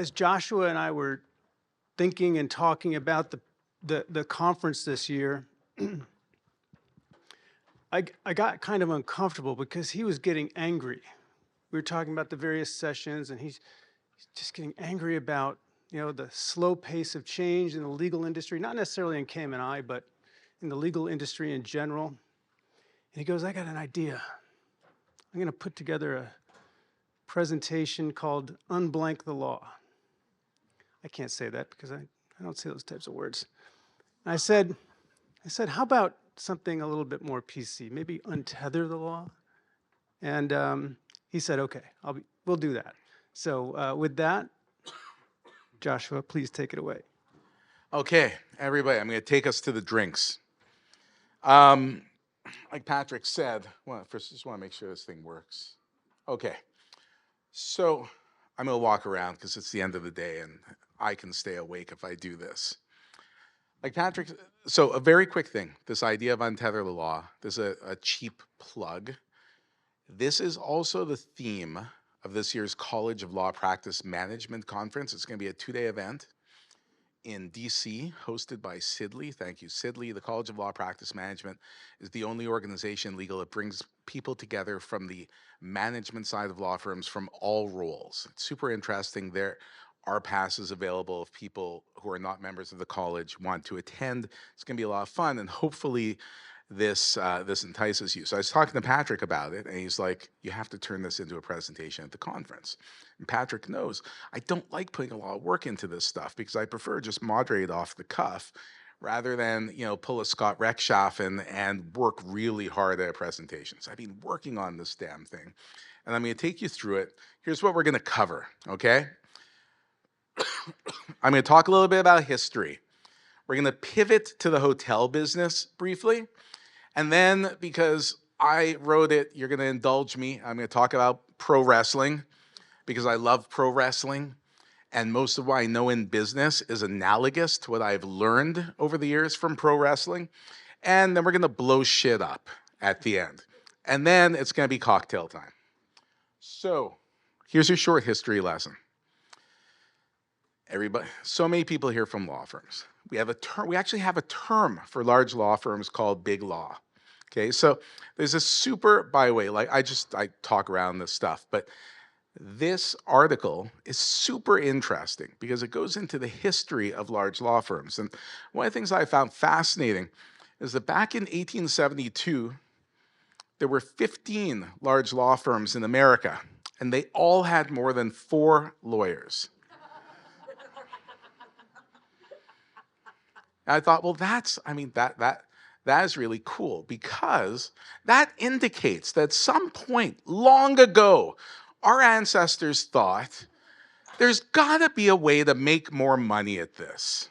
as Joshua and I were thinking and talking about the conference this year, I got kind of uncomfortable because he was getting angry. We were talking about the various sessions, and he's just getting angry about, the slow pace of change in the legal industry, not necessarily in KM&I, but in the legal industry in general. And he goes, I got an idea. I'm going to put together a presentation called Unblank the Law. I can't say that because I don't say those types of words. And I said, how about something a little bit more PC, maybe Untether the Law? And he said, okay, we'll do that. So with that, Joshua, please take it away. Okay, everybody, I'm going to take us to the drinks. Like Patrick said, well, first, I just want to make sure this thing works. Okay, so I'm going to walk around because it's the end of the day and I can stay awake if I do this. Like Patrick, so a very quick thing, this idea of Untether the Law, this is a cheap plug. This is also the theme of this year's College of Law Practice Management Conference. It's going to be a 2-day event in DC, hosted by Sidley. Thank you, Sidley. The College of Law Practice Management is the only organization legal that brings people together from the management side of law firms from all roles. It's super interesting. There are passes available if people who are not members of the college want to attend. It's going to be a lot of fun, and hopefully this entices you. So I was talking to Patrick about it, and he's like, you have to turn this into a presentation at the conference. And Patrick knows I don't like putting a lot of work into this stuff because I prefer just moderate off the cuff rather than, pull a Scott Rechtschaffen and work really hard at a presentation. So I've been working on this damn thing, and I'm going to take you through it. Here's what we're going to cover, okay? I'm going to talk a little bit about history. We're going to pivot to the hotel business briefly. And then, because I wrote it, you're going to indulge me. I'm going to talk about pro wrestling because I love pro wrestling. And most of what I know in business is analogous to what I've learned over the years from pro wrestling. And then we're going to blow shit up at the end. And then it's going to be cocktail time. So here's your short history lesson. Everybody, so many people here from law firms. We actually have a term for large law firms called big law. Okay, so there's a super, by the way, I talk around this stuff, but this article is super interesting because it goes into the history of large law firms. And one of the things I found fascinating is that back in 1872, there were 15 large law firms in America, and they all had more than 4 lawyers. I thought, well, that is really cool because that indicates that at some point long ago, our ancestors thought there's got to be a way to make more money at this.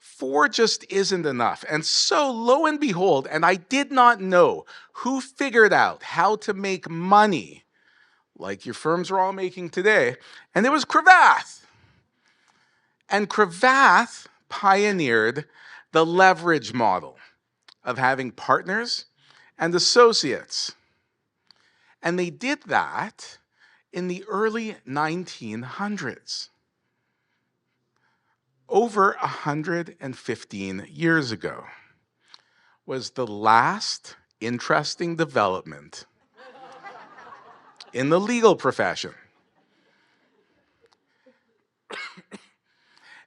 4 just isn't enough. And so lo and behold, and I did not know who figured out how to make money like your firms are all making today, and it was Cravath. And Cravath pioneered the leverage model of having partners and associates. And they did that in the early 1900s, over 115 years ago, was the last interesting development in the legal profession.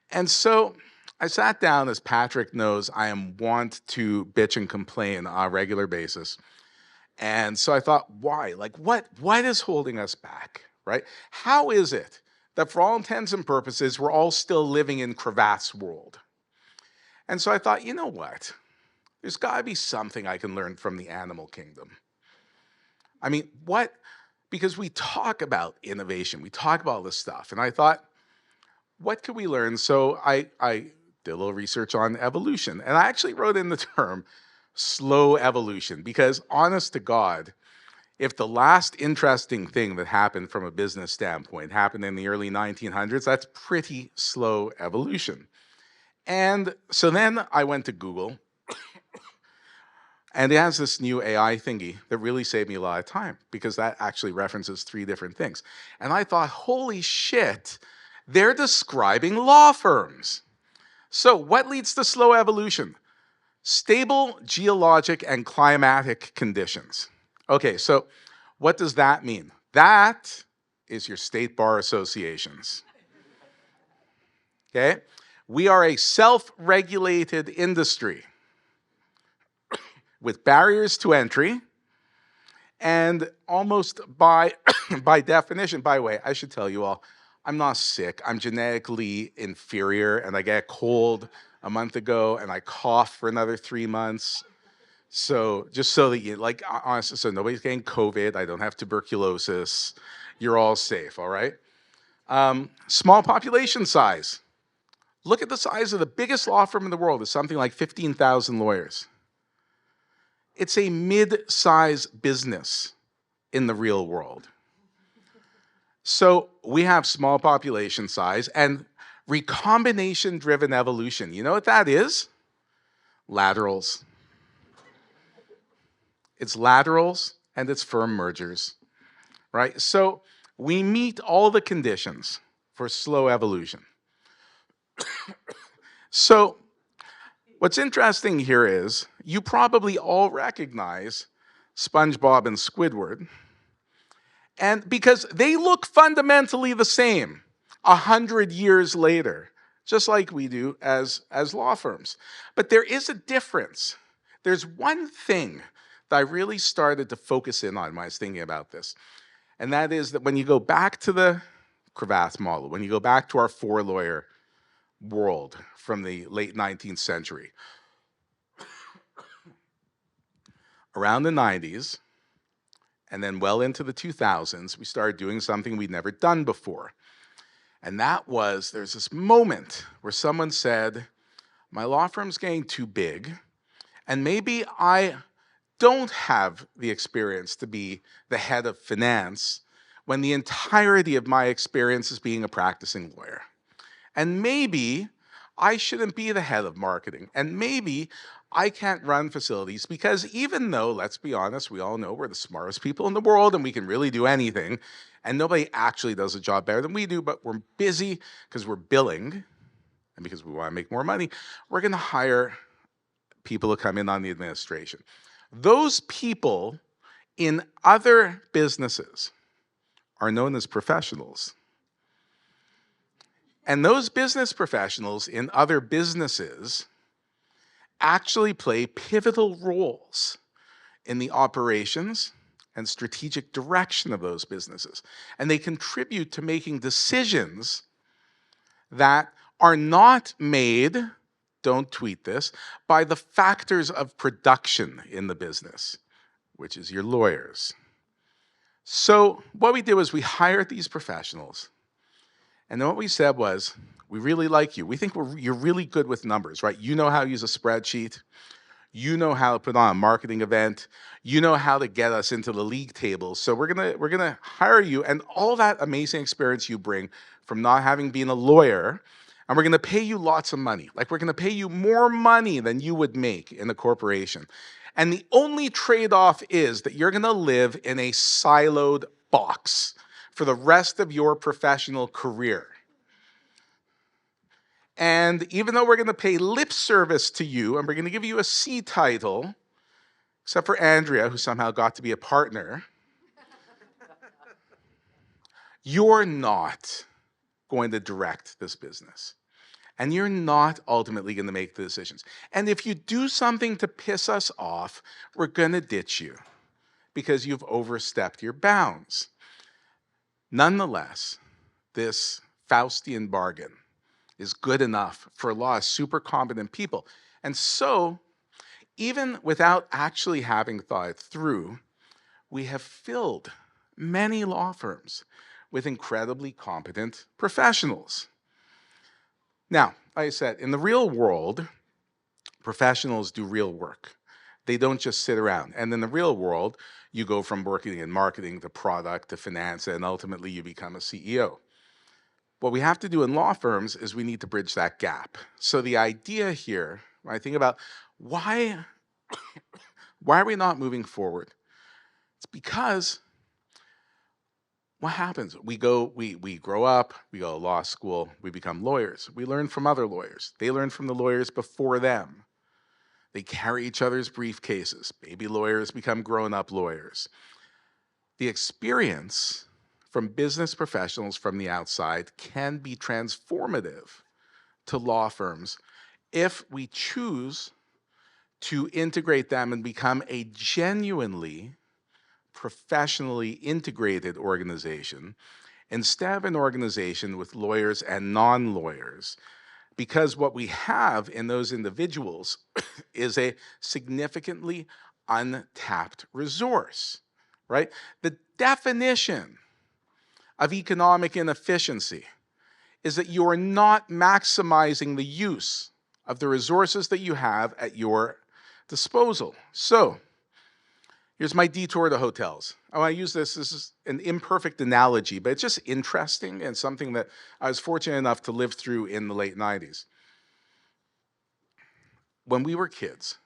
And so I sat down, as Patrick knows, I am wont to bitch and complain on a regular basis. And so I thought, why? What is holding us back, right? How is it that for all intents and purposes, we're all still living in Cravath's world? And so I thought, you know what? There's got to be something I can learn from the animal kingdom. I mean, what? Because we talk about innovation, we talk about all this stuff. And I thought, what could we learn? So I did a little research on evolution. And I actually wrote in the term slow evolution because, honest to God, if the last interesting thing that happened from a business standpoint happened in the early 1900s, that's pretty slow evolution. And so then I went to Google, and it has this new AI thingy that really saved me a lot of time because that actually references 3 different things. And I thought, holy shit, They're describing law firms. So what leads to slow evolution? Stable geologic and climatic conditions. Okay, so what does that mean? That is your state bar associations. Okay? We are a self-regulated industry with barriers to entry, and almost by by definition, by the way, I should tell you all, I'm not sick. I'm genetically inferior, and I got a cold a month ago, and I coughed for another 3 months. So just so that you, like, honestly, so nobody's getting COVID. I don't have tuberculosis. You're all safe, all right? Small population size. Look at the size of the biggest law firm in the world. It's something like 15,000 lawyers. It's a mid-size business in the real world. So we have small population size and recombination-driven evolution. You know what that is? Laterals. It's laterals and it's firm mergers, right? So we meet all the conditions for slow evolution. So what's interesting here is you probably all recognize SpongeBob and Squidward, and because they look fundamentally the same 100 years later, just like we do as law firms. But there is a difference. There's one thing that I really started to focus in on when I was thinking about this, and that is that when you go back to the Cravath model, when you go back to our four-lawyer world from the late 19th century, around the 90s, and then well into the 2000s, we started doing something we'd never done before. And that was, there's this moment where someone said, my law firm's getting too big, and maybe I don't have the experience to be the head of finance when the entirety of my experience is being a practicing lawyer. And maybe I shouldn't be the head of marketing. And maybe I can't run facilities because even though, let's be honest, we all know we're the smartest people in the world and we can really do anything, and nobody actually does a job better than we do, but we're busy because we're billing and because we want to make more money, we're going to hire people to come in on the administration. Those people in other businesses are known as professionals. And those business professionals in other businesses actually play pivotal roles in the operations and strategic direction of those businesses. And they contribute to making decisions that are not made, don't tweet this, by the factors of production in the business, which is your lawyers. So what we did was we hired these professionals. And then what we said was, we really like you. We think you're really good with numbers, right? You know how to use a spreadsheet. You know how to put on a marketing event. You know how to get us into the league tables. So we're gonna hire you and all that amazing experience you bring from not having been a lawyer, and we're gonna pay you lots of money. Like, we're gonna pay you more money than you would make in a corporation. And the only trade-off is that you're gonna live in a siloed box for the rest of your professional career. And even though we're going to pay lip service to you and we're going to give you a C title, except for Andrea, who somehow got to be a partner, you're not going to direct this business. And you're not ultimately going to make the decisions. And if you do something to piss us off, we're going to ditch you because you've overstepped your bounds. Nonetheless, this Faustian bargain is good enough for a lot of super competent people. And so, even without actually having thought it through, we have filled many law firms with incredibly competent professionals. Now, like I said, in the real world, professionals do real work. They don't just sit around. And in the real world, you go from working in marketing to product to finance, and ultimately you become a CEO. What we have to do in law firms is we need to bridge that gap. So the idea here, when I think about why are we not moving forward? It's because what happens? We grow up, we go to law school, we become lawyers. We learn from other lawyers. They learn from the lawyers before them. They carry each other's briefcases. Baby lawyers become grown-up lawyers. The experience from business professionals from the outside can be transformative to law firms if we choose to integrate them and become a genuinely professionally integrated organization instead of an organization with lawyers and non-lawyers. Because what we have in those individuals is a significantly untapped resource, right? The definition of economic inefficiency is that you are not maximizing the use of the resources that you have at your disposal. So here's my detour to hotels. I want to use this is an imperfect analogy, but it's just interesting and something that I was fortunate enough to live through in the late 90s. When we were kids,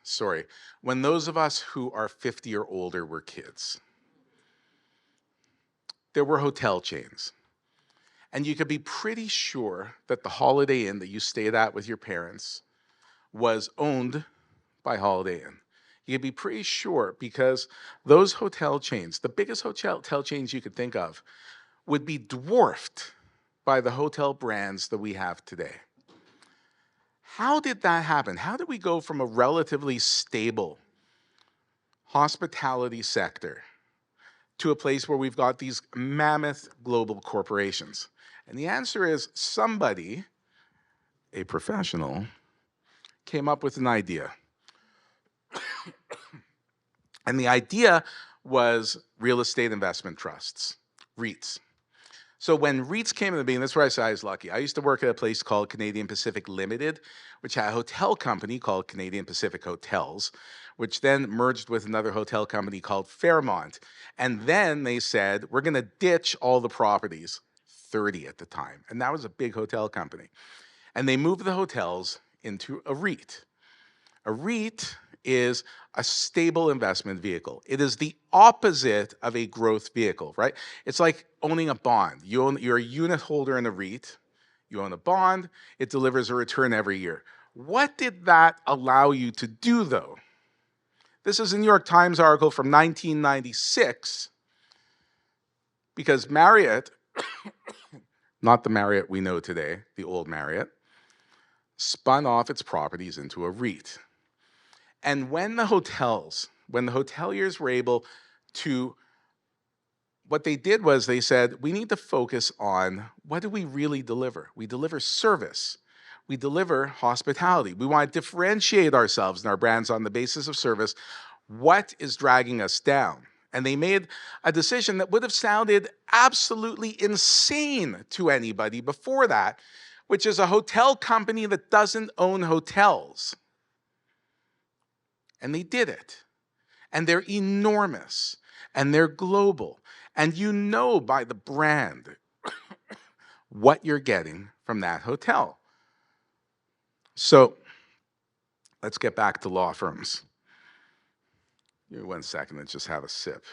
when those of us who are 50 or older were kids, there were hotel chains. And you could be pretty sure that the Holiday Inn that you stayed at with your parents was owned by Holiday Inn. You could be pretty sure because those hotel chains, the biggest hotel chains you could think of, would be dwarfed by the hotel brands that we have today. How did that happen? How did we go from a relatively stable hospitality sector to a place where we've got these mammoth global corporations? And the answer is somebody, a professional, came up with an idea. And the idea was real estate investment trusts, REITs. So when REITs came into being, that's where I said I was lucky. I used to work at a place called Canadian Pacific Limited, which had a hotel company called Canadian Pacific Hotels, which then merged with another hotel company called Fairmont. And then they said, we're going to ditch all the properties, 30 at the time. And that was a big hotel company. And they moved the hotels into a REIT. A REIT is a stable investment vehicle. It is the opposite of a growth vehicle, right? It's like owning a bond. You're a unit holder in a REIT. You own a bond. It delivers a return every year. What did that allow you to do, though? This is a New York Times article from 1996 because Marriott, not the Marriott we know today, the old Marriott, spun off its properties into a REIT. And when the hoteliers were able to, what they did was they said, we need to focus on what do we really deliver? We deliver service. We deliver hospitality. We want to differentiate ourselves and our brands on the basis of service. What is dragging us down? And they made a decision that would have sounded absolutely insane to anybody before that, which is a hotel company that doesn't own hotels. And they did it. And they're enormous. And they're global. And you know by the brand what you're getting from that hotel. So let's get back to law firms. Give me 1 second, let's just have a sip.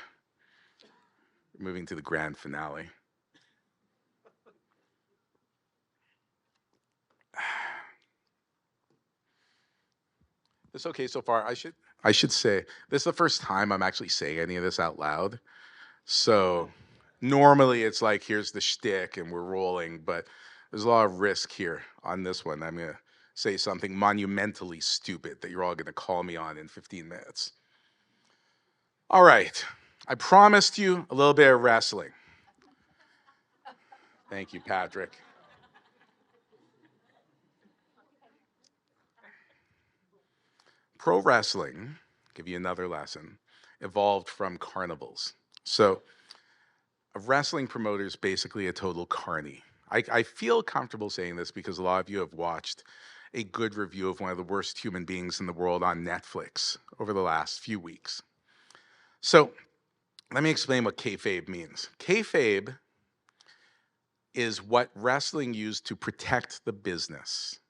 Moving to the grand finale. This okay so far? I should say this is the first time I'm actually saying any of this out loud. So normally it's like here's the shtick and we're rolling, but there's a lot of risk here on this one. I'm gonna say something monumentally stupid that you're all gonna call me on in 15 minutes. All right, I promised you a little bit of wrestling. Thank you, Patrick. Pro wrestling, give you another lesson, evolved from carnivals. So a wrestling promoter is basically a total carny. I feel comfortable saying this because a lot of you have watched a good review of one of the worst human beings in the world on Netflix over the last few weeks. So let me explain what kayfabe means. Kayfabe is what wrestling used to protect the business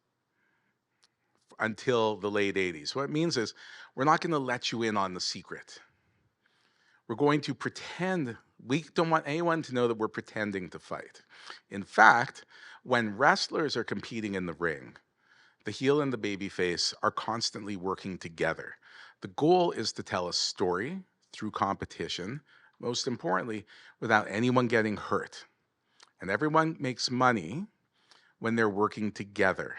until the late 80s. What it means is we're not going to let you in on the secret. We're going to pretend. We don't want anyone to know that we're pretending to fight. In fact, when wrestlers are competing in the ring, the heel and the babyface are constantly working together. The goal is to tell a story through competition, most importantly, without anyone getting hurt. And everyone makes money when they're working together.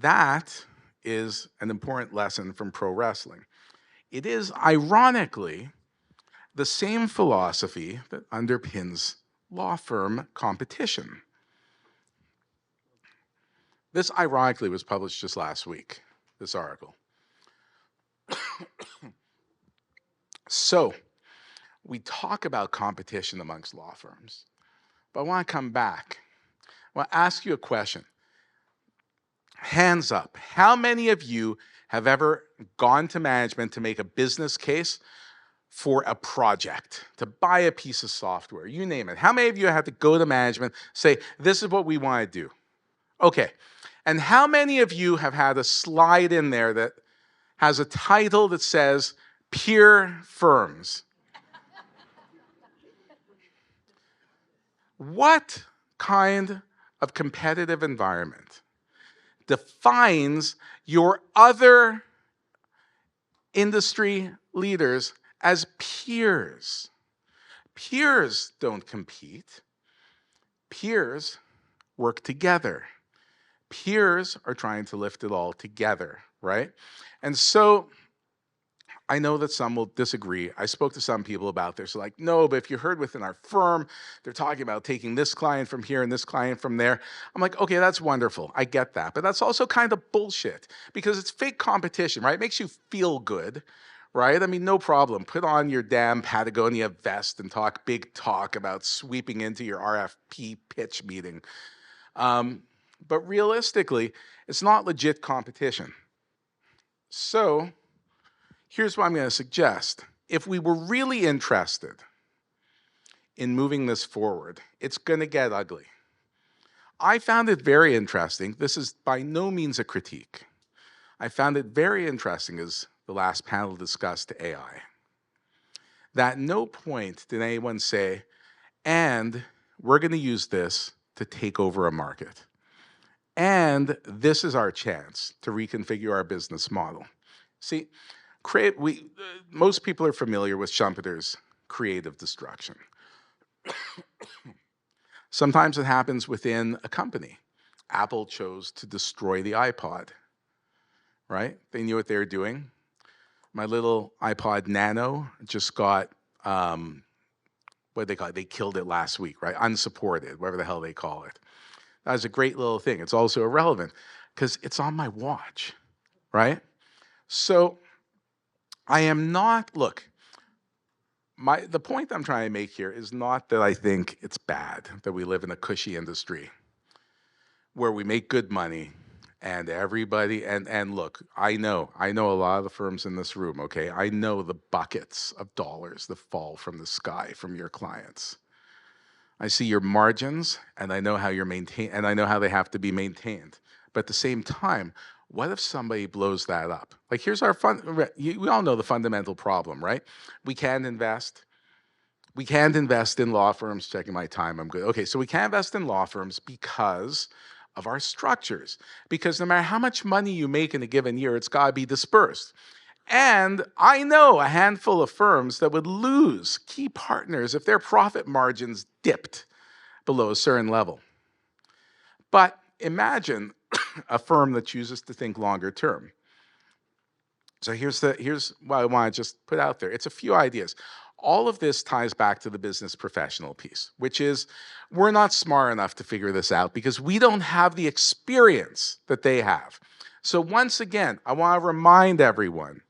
That is an important lesson from pro wrestling. It is, ironically, the same philosophy that underpins law firm competition. This, ironically, was published just last week, this article. So, we talk about competition amongst law firms, but I want to come back. I want to ask you a question. Hands up. How many of you have ever gone to management to make a business case for a project, to buy a piece of software, you name it? How many of you have to go to management, say, this is what we want to do? Okay. And how many of you have had a slide in there that has a title that says peer firms? What kind of competitive environment defines your other industry leaders as peers? Peers don't compete. Peers work together. Peers are trying to lift it all together, right? And so I know that some will disagree. I spoke to some people about this. They're like, no, but if you heard within our firm, they're talking about taking this client from here and this client from there. I'm like, okay, that's wonderful. I get that. But that's also kind of bullshit because it's fake competition, right? It makes you feel good, right? I mean, no problem. Put on your damn Patagonia vest and talk big talk about sweeping into your RFP pitch meeting. But realistically, it's not legit competition. So here's what I'm going to suggest. If we were really interested in moving this forward, it's going to get ugly. I found it very interesting. This is by no means a critique. I found it very interesting, as the last panel discussed AI, that at no point did anyone say, and we're going to use this to take over a market. And this is our chance to reconfigure our business model. See, most people are familiar with Schumpeter's creative destruction. Sometimes it happens within a company. Apple chose to destroy the iPod, right? They knew what they were doing. My little iPod Nano just got, what do they call it? They killed it last week, right? Unsupported, whatever the hell they call it. That was a great little thing. It's also irrelevant because it's on my watch, right? So I am not, look, the point I'm trying to make here is not that I think it's bad that we live in a cushy industry where we make good money and everybody, and look, I know a lot of the firms in this room, okay? I know the buckets of dollars that fall from the sky from your clients. I see your margins and I know how you're maintained, and I know how they have to be maintained. But at the same time, what if somebody blows that up? Like, here's our we all know the fundamental problem, right? We can't invest. We can't invest in law firms. Checking my time, I'm good. Okay, so we can't invest in law firms because of our structures. Because no matter how much money you make in a given year, it's got to be dispersed. And I know a handful of firms that would lose key partners if their profit margins dipped below a certain level. But imagine a firm that chooses to think longer term. So here's what I want to just put out there. It's a few ideas. All of this ties back to the business professional piece, which is we're not smart enough to figure this out because we don't have the experience that they have. So once again, I want to remind everyone,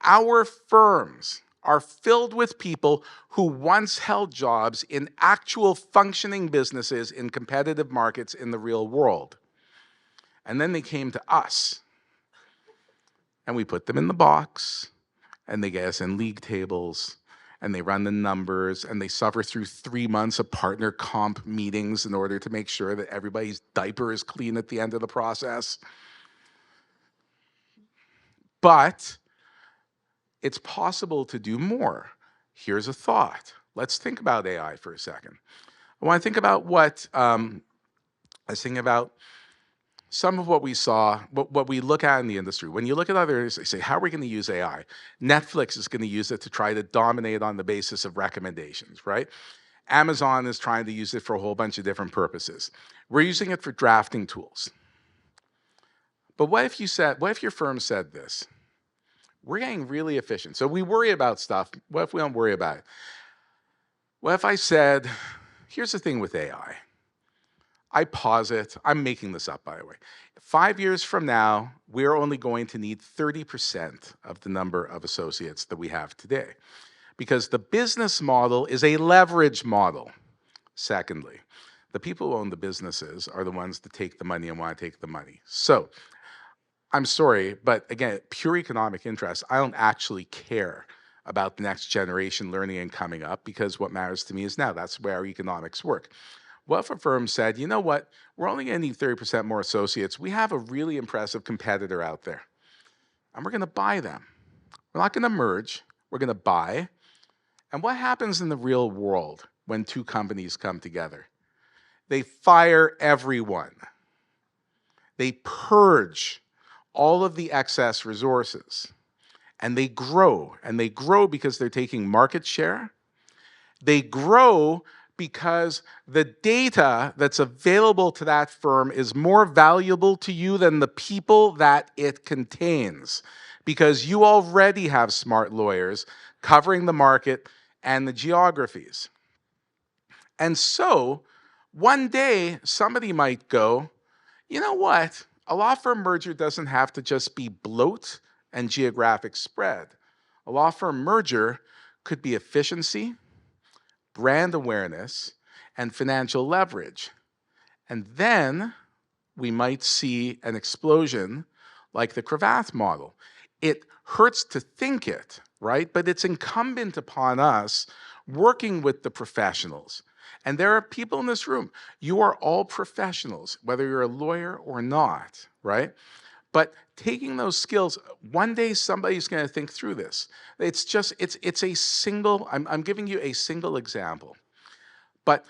our firms are filled with people who once held jobs in actual functioning businesses in competitive markets in the real world. And then they came to us, and we put them in the box, and they get us in league tables, and they run the numbers, and they suffer through 3 months of partner comp meetings in order to make sure that everybody's diaper is clean at the end of the process. But it's possible to do more. Here's a thought. Let's think about AI for a second. I want to think about what I was thinking about some of what we saw, what we look at in the industry. When you look at others, they say, how are we going to use AI? Netflix is going to use it to try to dominate on the basis of recommendations, right? Amazon is trying to use it for a whole bunch of different purposes. We're using it for drafting tools. But what if your firm said this? We're getting really efficient. So we worry about stuff. What if we don't worry about it? What if I said, here's the thing with AI. I posit, I'm making this up, by the way. 5 years from now, we're only going to need 30% of the number of associates that we have today, because the business model is a leverage model. Secondly, the people who own the businesses are the ones that take the money and want to take the money. So I'm sorry, but again, pure economic interest, I don't actually care about the next generation learning and coming up, because what matters to me is now. That's where our economics work. What if a firm said, you know what, we're only going to need 30% more associates. We have a really impressive competitor out there, and we're going to buy them. We're not going to merge. We're going to buy. And what happens in the real world when two companies come together? They fire everyone. They purge all of the excess resources. And they grow. And they grow because they're taking market share. They grow because the data that's available to that firm is more valuable to you than the people that it contains, because you already have smart lawyers covering the market and the geographies. And so one day somebody might go, you know what? A law firm merger doesn't have to just be bloat and geographic spread. A law firm merger could be efficiency, brand awareness, and financial leverage. And then we might see an explosion like the Cravath model. It hurts to think it, right? But it's incumbent upon us working with the professionals. And there are people in this room. You are all professionals, whether you're a lawyer or not, right? But taking those skills, one day somebody's going to think through this. It's a single, I'm giving you a single example. But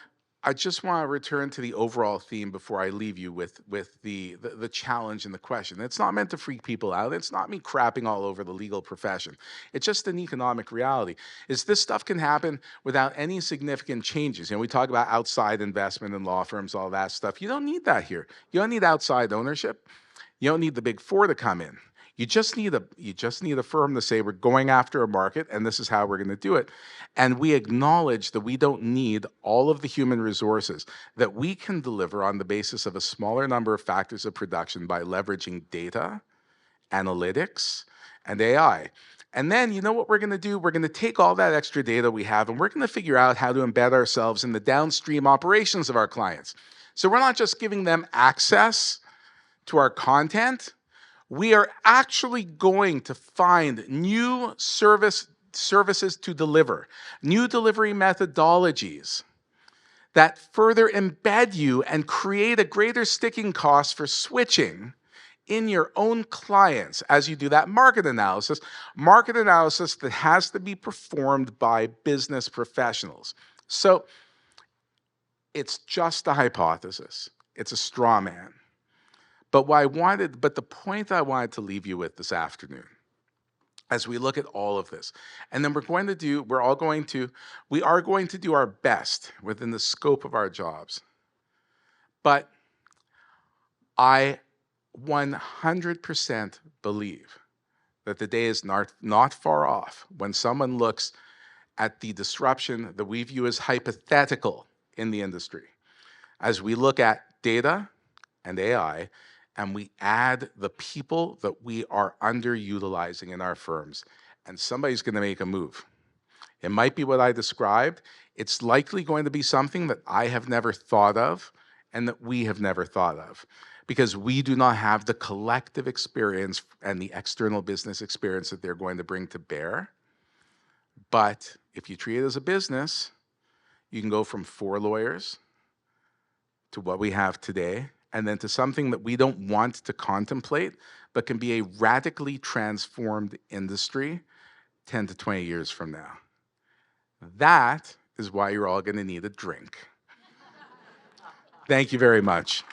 I just want to return to the overall theme before I leave you with the challenge and the question. It's not meant to freak people out. It's not me crapping all over the legal profession. It's just an economic reality. Is this stuff can happen without any significant changes. We talk about outside investment in law firms, all that stuff. You don't need that here. You don't need outside ownership. You don't need the big four to come in. You just need a firm to say, we're going after a market and this is how we're going to do it. And we acknowledge that we don't need all of the human resources, that we can deliver on the basis of a smaller number of factors of production by leveraging data, analytics, and AI. And then you know what we're going to do? We're going to take all that extra data we have and we're going to figure out how to embed ourselves in the downstream operations of our clients. So we're not just giving them access to our content. We are actually going to find new services to deliver, new delivery methodologies that further embed you and create a greater sticking cost for switching in your own clients as you do that market analysis that has to be performed by business professionals. So it's just a hypothesis. It's a straw man. But the point I wanted to leave you with this afternoon, as we look at all of this, and then we are going to do our best within the scope of our jobs. But I 100% believe that the day is not far off when someone looks at the disruption that we view as hypothetical in the industry, as we look at data and AI, and we add the people that we are underutilizing in our firms, and somebody's going to make a move. It might be what I described. It's likely going to be something that I have never thought of and that we have never thought of, because we do not have the collective experience and the external business experience that they're going to bring to bear. But if you treat it as a business, you can go from 4 lawyers to what we have today, and then to something that we don't want to contemplate, but can be a radically transformed industry 10 to 20 years from now. That is why you're all going to need a drink. Thank you very much.